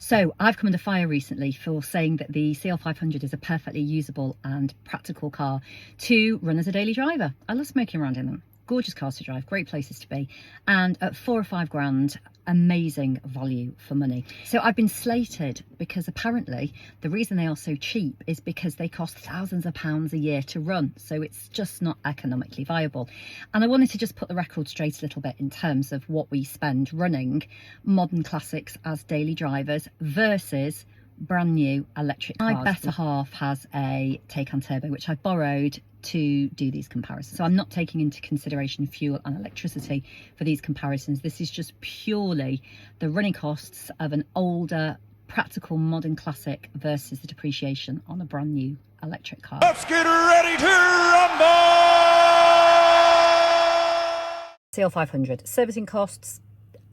So I've come under fire recently for saying that the CL500 is a perfectly usable and practical car to run as a daily driver. I love smoking around in them. Gorgeous cars to drive, great places to be, and at 4 or 5 grand, amazing value for money. So I've been slated because apparently the reason they are so cheap is because they cost thousands of pounds a year to run, so it's just not economically viable. And I wanted to just put the record straight a little bit in terms of what we spend running modern classics as daily drivers versus brand new electric cars. My better half has a Taycan Turbo, which I borrowed to do these comparisons. So I'm not taking into consideration fuel and electricity for these comparisons. This is just purely the running costs of an older, practical, modern classic versus the depreciation on a brand new electric car. Let's get ready to rumble! CL500 servicing costs.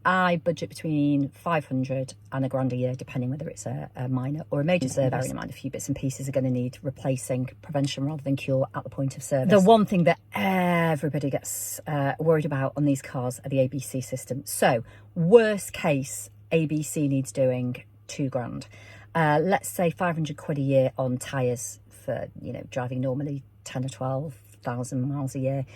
I budget between 500 and a grand a year, depending whether it's a minor or a major service. Bearing in mind a few bits and pieces are going to need replacing, prevention rather than cure at the point of service. The one thing that everybody gets worried about on these cars are the ABC system. So worst case, ABC needs doing 2 grand. Let's say 500 quid a year on tyres for, you know, driving normally 10 or 12,000 miles a year.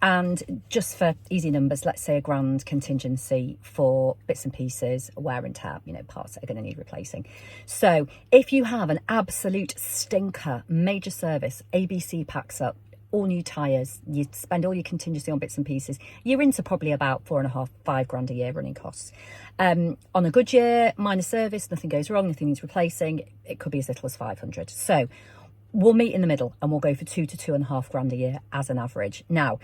And just for easy numbers, let's say a grand contingency for bits and pieces, wear and tear, you know, parts that are going to need replacing. So if you have an absolute stinker, major service, ABC packs up, all new tyres, you spend all your contingency on bits and pieces, you're into probably about 4.5, 5 grand a year running costs. On a good year, minor service, nothing goes wrong, nothing needs replacing, it could be as little as 500. So we'll meet in the middle and we'll go for 2 to 2.5 grand a year as an average. Now,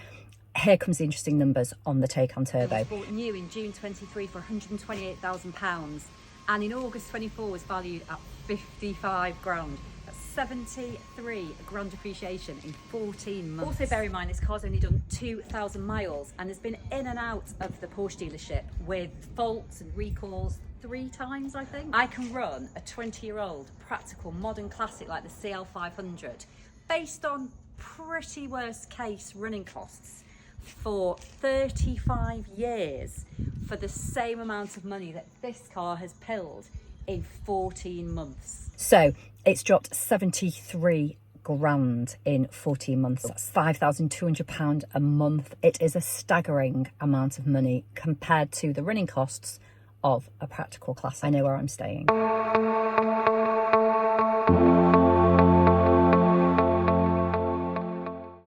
here comes the interesting numbers on the Taycan Turbo. It was bought new in June 23 for £128,000 and in August 24 was valued at 55 grand. That's 73 grand depreciation in 14 months. Also bear in mind this car's only done 2,000 miles and has been in and out of the Porsche dealership with faults and recalls 3 times, I think. I can run a 20-year-old practical modern classic like the CL500 based on pretty worst case running costs for 35 years for the same amount of money that this car has pilled in 14 months. So it's dropped 73 grand in 14 months. That's £5,200 a month. It is a staggering amount of money compared to the running costs of a practical classic. I know where I'm staying.